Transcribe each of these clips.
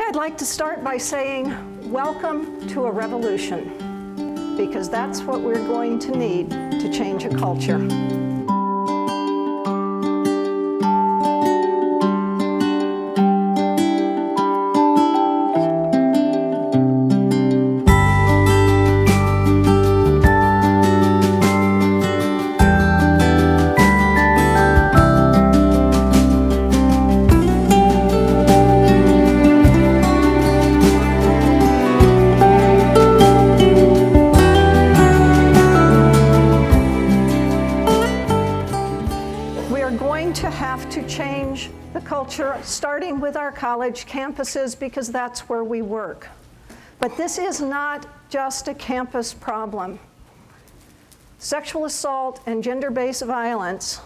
I'd like to start by saying welcome to a revolution, because that's what we're going to need to change a culture. Starting with our college campuses, because that's where we work. But this is not just a campus problem. Sexual assault and gender-based violence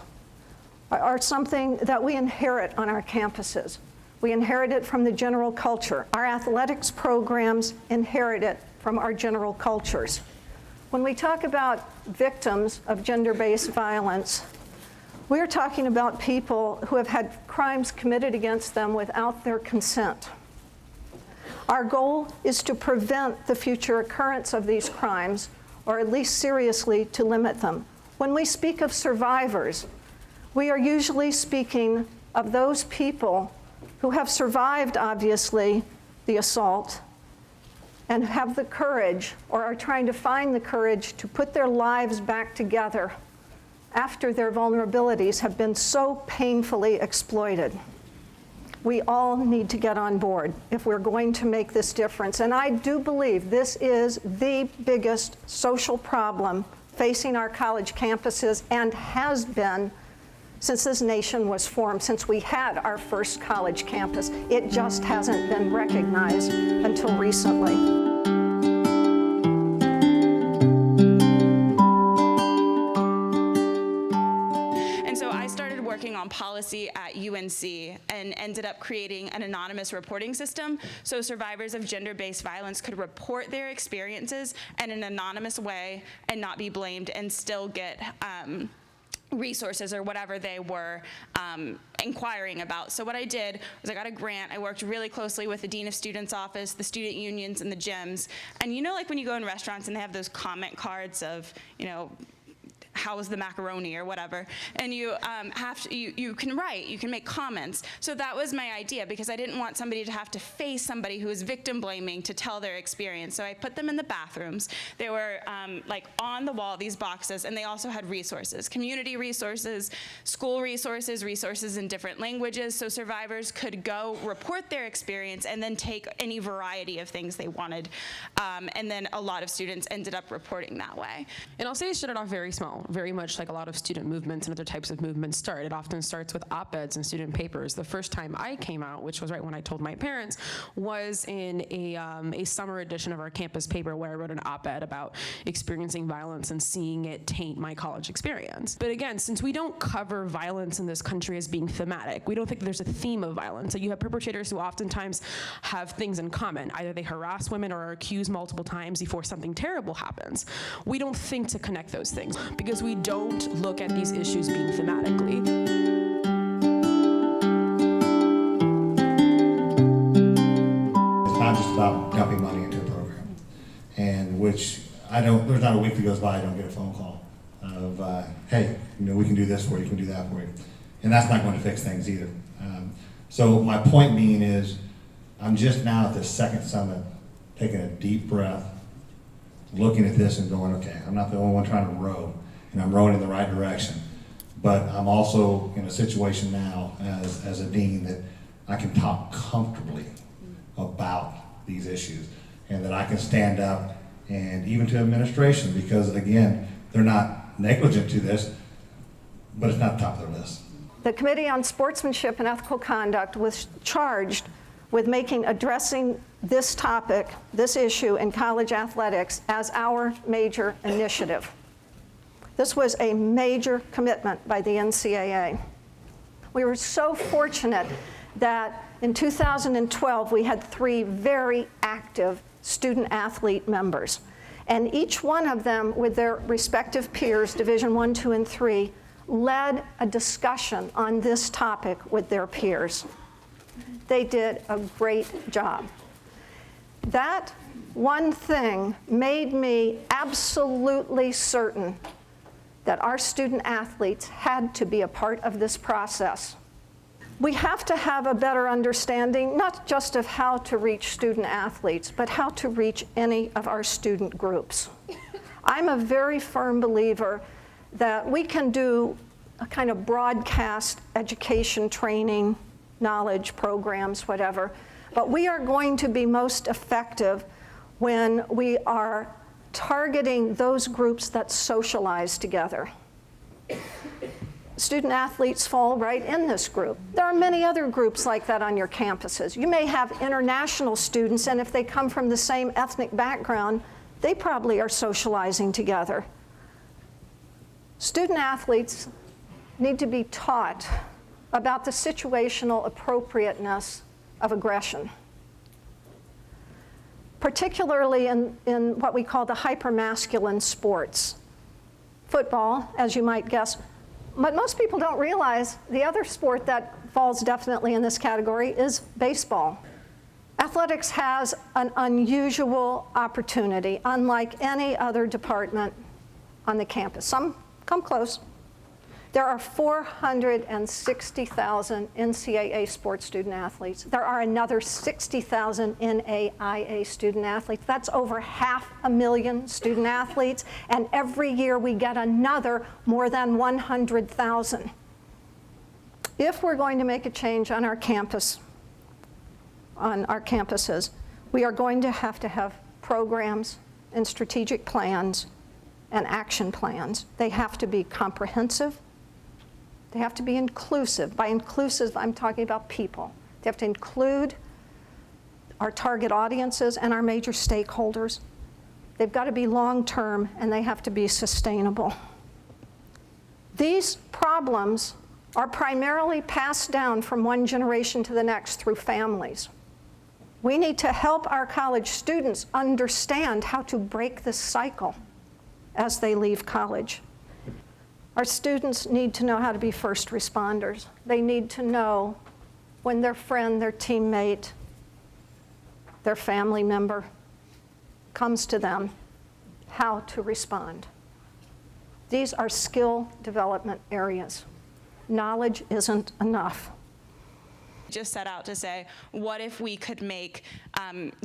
are something that we inherit on our campuses. We inherit it from the general culture. Our athletics programs inherit it from our general cultures. When we talk about victims of gender-based violence, we're talking about people who have had crimes committed against them without their consent. Our goal is to prevent the future occurrence of these crimes, or at least seriously to limit them. When we speak of survivors, we are usually speaking of those people who have survived, obviously, the assault and have the courage, or are trying to find the courage, to put their lives back together after their vulnerabilities have been so painfully exploited. We all need to get on board if we're going to make this difference. And I do believe this is the biggest social problem facing our college campuses, and has been since this nation was formed, since we had our first college campus. It just hasn't been recognized until recently. On policy at UNC and ended up creating an anonymous reporting system so survivors of gender-based violence could report their experiences in an anonymous way and not be blamed, and still get resources or whatever they were inquiring about. So what I did was I got a grant. I worked really closely with the Dean of Students office, the student unions, and the gyms. And you know, like when you go in restaurants and they have those comment cards of, you know, how was the macaroni or whatever, and you you can write, you can make comments. So that was my idea, because I didn't want somebody to have to face somebody who was victim blaming to tell their experience. So I put them in the bathrooms. They were like on the wall, these boxes, and they also had resources, community resources, school resources, resources in different languages, so survivors could go report their experience and then take any variety of things they wanted. And then a lot of students ended up reporting that way. And I'll say it started off very small, very much like a lot of student movements and other types of movements start. It often starts with op-eds and student papers. The first time I came out, which was right when I told my parents, was in a summer edition of our campus paper where I wrote an op-ed about experiencing violence and seeing it taint my college experience. But again, since we don't cover violence in this country as being thematic, we don't think there's a theme of violence. So you have perpetrators who oftentimes have things in common. Either they harass women or are accused multiple times before something terrible happens. We don't think to connect those things, because we don't look at these issues being thematically. It's not just about dumping money into a program, and which there's not a week that goes by I don't get a phone call of, hey, you know, we can do this for you, we can do that for you. And that's not going to fix things either. So my point being is, I'm just now at the second summit, taking a deep breath, looking at this and going, okay, I'm not the only one trying to row, and I'm rowing in the right direction. But I'm also in a situation now as a dean that I can talk comfortably about these issues, and that I can stand up, and even to administration, because again, they're not negligent to this, but it's not top of their list. The Committee on Sportsmanship and Ethical Conduct was charged with addressing this topic, this issue in college athletics as our major initiative. This was a major commitment by the NCAA. We were so fortunate that in 2012 we had 3 very active student athlete members, and each one of them, with their respective peers, Division 1, 2, and 3, led a discussion on this topic with their peers. They did a great job. That one thing made me absolutely certain that our student athletes had to be a part of this process. We have to have a better understanding, not just of how to reach student athletes, but how to reach any of our student groups. I'm a very firm believer that we can do a kind of broadcast education, training, knowledge programs, whatever, but we are going to be most effective when we are targeting those groups that socialize together. Student athletes fall right in this group. There are many other groups like that on your campuses. You may have international students, and if they come from the same ethnic background, they probably are socializing together. Student athletes need to be taught about the situational appropriateness of aggression, particularly in what we call the hypermasculine sports. Football, as you might guess, but most people don't realize the other sport that falls definitely in this category is baseball. Athletics has an unusual opportunity, unlike any other department on the campus. Some come close. There are 460,000 NCAA sports student athletes. There are another 60,000 NAIA student athletes. That's over 500,000 student athletes, and every year we get another more than 100,000. If we're going to make a change on our campus, on our campuses, we are going to have programs and strategic plans and action plans. They have to be comprehensive. They have to be inclusive. By inclusive, I'm talking about people. They have to include our target audiences and our major stakeholders. They've got to be long-term, and they have to be sustainable. These problems are primarily passed down from one generation to the next through families. We need to help our college students understand how to break this cycle as they leave college. Our students need to know how to be first responders. They need to know when their friend, their teammate, their family member comes to them, how to respond. These are skill development areas. Knowledge isn't enough. Just set out to say, what if we could make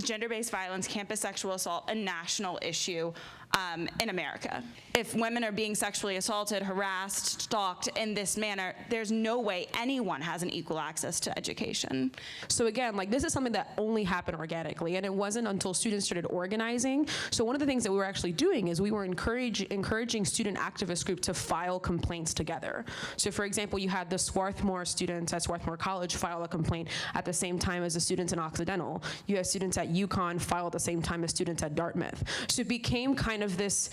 gender-based violence, campus sexual assault, a national issue in America? If women are being sexually assaulted, harassed, stalked in this manner, there's no way anyone has an equal access to education. So again, like, this is something that only happened organically, and it wasn't until students started organizing. So one of the things that we were actually doing is we were encouraging student activist groups to file complaints together. So for example, you had the Swarthmore students at Swarthmore College file a complaint at the same time as the students in Occidental. You have students at UConn file at the same time as students at Dartmouth. So it became kind of this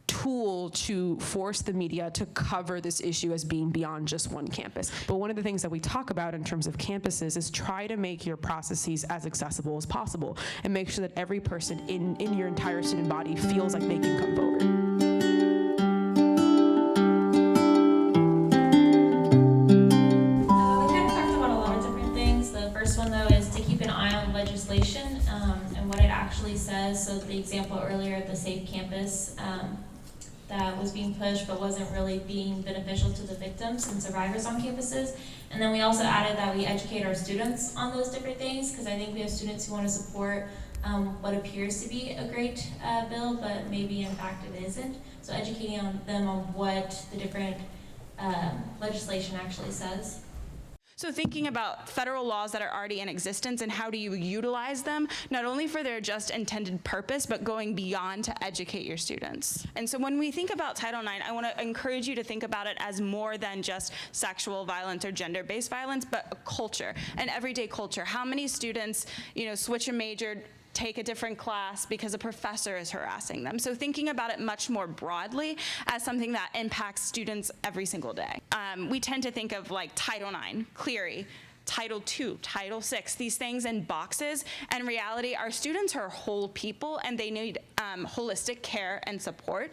tool to force the media to cover this issue as being beyond just one campus. But one of the things that we talk about in terms of campuses is try to make your processes as accessible as possible and make sure that every person in your entire student body feels like they can come forward. Legislation and what it actually says. So the example earlier of the Safe Campus that was being pushed but wasn't really being beneficial to the victims and survivors on campuses. And then we also added that we educate our students on those different things, because I think we have students who want to support what appears to be a great bill, but maybe in fact it isn't. So educating them on what the different legislation actually says. So thinking about federal laws that are already in existence and how do you utilize them, not only for their just intended purpose, but going beyond to educate your students. And so when we think about Title IX, I want to encourage you to think about it as more than just sexual violence or gender-based violence, but a culture, an everyday culture. How many students, switch a major, take a different class because a professor is harassing them? So thinking about it much more broadly as something that impacts students every single day. We tend to think of like Title IX, Clery, Title II, Title VI, these things in boxes. And in reality, our students are whole people and they need holistic care and support.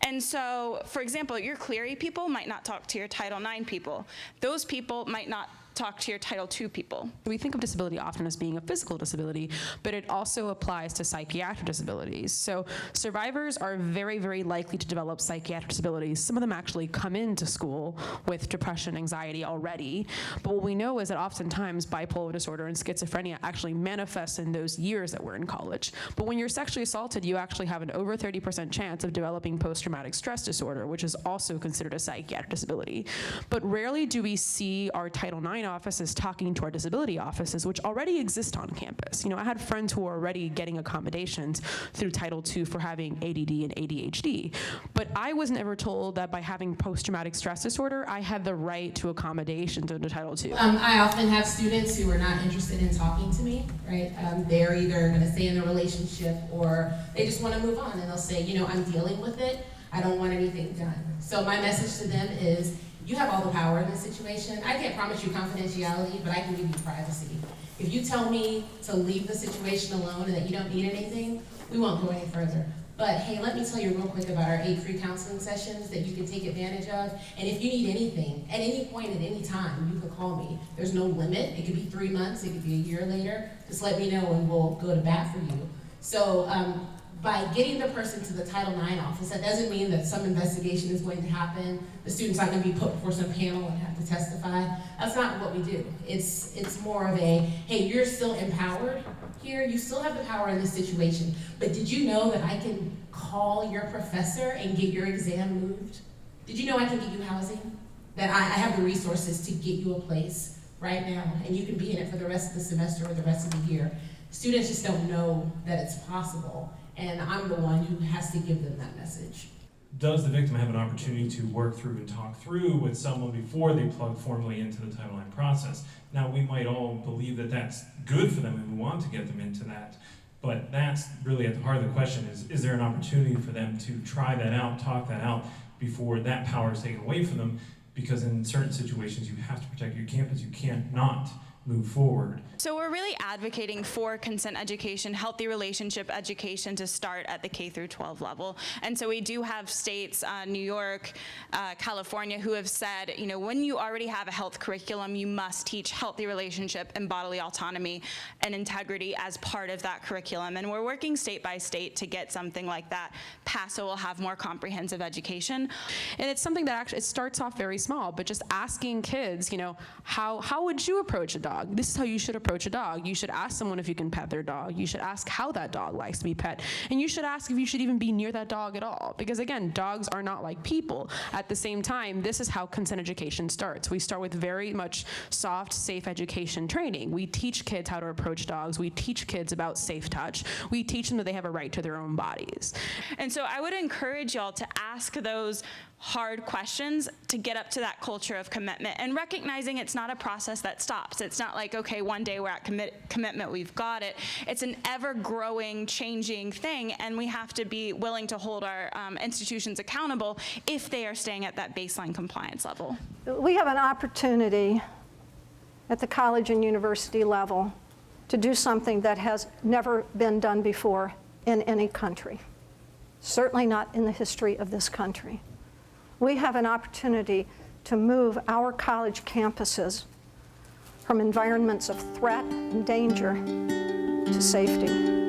And so, for example, your Clery people might not talk to your Title IX people. Those people might not talk to your Title II people. We think of disability often as being a physical disability, but it also applies to psychiatric disabilities. So survivors are very, very likely to develop psychiatric disabilities. Some of them actually come into school with depression, anxiety already, but what we know is that oftentimes bipolar disorder and schizophrenia actually manifest in those years that we're in college. But when you're sexually assaulted, you actually have an over 30% chance of developing post-traumatic stress disorder, which is also considered a psychiatric disability. But rarely do we see our Title IX offices talking to our disability offices, which already exist on campus. You know, I had friends who were already getting accommodations through Title II for having ADD and ADHD, but I wasn't ever told that by having post-traumatic stress disorder, I had the right to accommodations under Title II. I often have students who are not interested in talking to me, right? They're either going to stay in the relationship or they just want to move on, and they'll say, you know, I'm dealing with it. I don't want anything done. So my message to them is, you have all the power in this situation. I can't promise you confidentiality, but I can give you privacy. If you tell me to leave the situation alone and that you don't need anything, we won't go any further. But hey, let me tell you real quick about our 8 free counseling sessions that you can take advantage of. And if you need anything, at any point, at any time, you can call me. There's no limit. It could be 3 months, it could be a year later. Just let me know and we'll go to bat for you. So by getting the person to the Title IX office, that doesn't mean that some investigation is going to happen. The student's not going to be put before some panel and have to testify. That's not what we do. It's more of a, hey, you're still empowered here. You still have the power in this situation. But did you know that I can call your professor and get your exam moved? Did you know I can get you housing? That I have the resources to get you a place right now, and you can be in it for the rest of the semester or the rest of the year. Students just don't know that it's possible. And I'm the one who has to give them that message. Does the victim have an opportunity to work through and talk through with someone before they plug formally into the Title IX process? Now, we might all believe that that's good for them and we want to get them into that, but that's really at the heart of the question is there an opportunity for them to try that out, talk that out, before that power is taken away from them? Because in certain situations, you have to protect your campus. You can't not move forward. So we're really advocating for consent education, healthy relationship education to start at the K through 12 level. And so we do have states, New York, California, who have said, you know, when you already have a health curriculum, you must teach healthy relationship and bodily autonomy and integrity as part of that curriculum. And we're working state by state to get something like that passed so we'll have more comprehensive education. And it's something that actually, it starts off very small, but just asking kids, you know, how would you approach a dog? This is how you should approach a dog. You should ask someone if you can pet their dog. You should ask how that dog likes to be pet. And you should ask if you should even be near that dog at all. Because again, dogs are not like people. At the same time, this is how consent education starts. We start with very much soft, safe education training. We teach kids how to approach dogs. We teach kids about safe touch. We teach them that they have a right to their own bodies. And so I would encourage y'all to ask those hard questions to get up to that culture of commitment, and recognizing it's not a process that stops. It's not like, okay, one day we're at commitment, we've got it. It's an ever-growing, changing thing, and we have to be willing to hold our institutions accountable if they are staying at that baseline compliance level. We have an opportunity at the college and university level to do something that has never been done before in any country, certainly not in the history of this country. We have an opportunity to move our college campuses from environments of threat and danger to safety.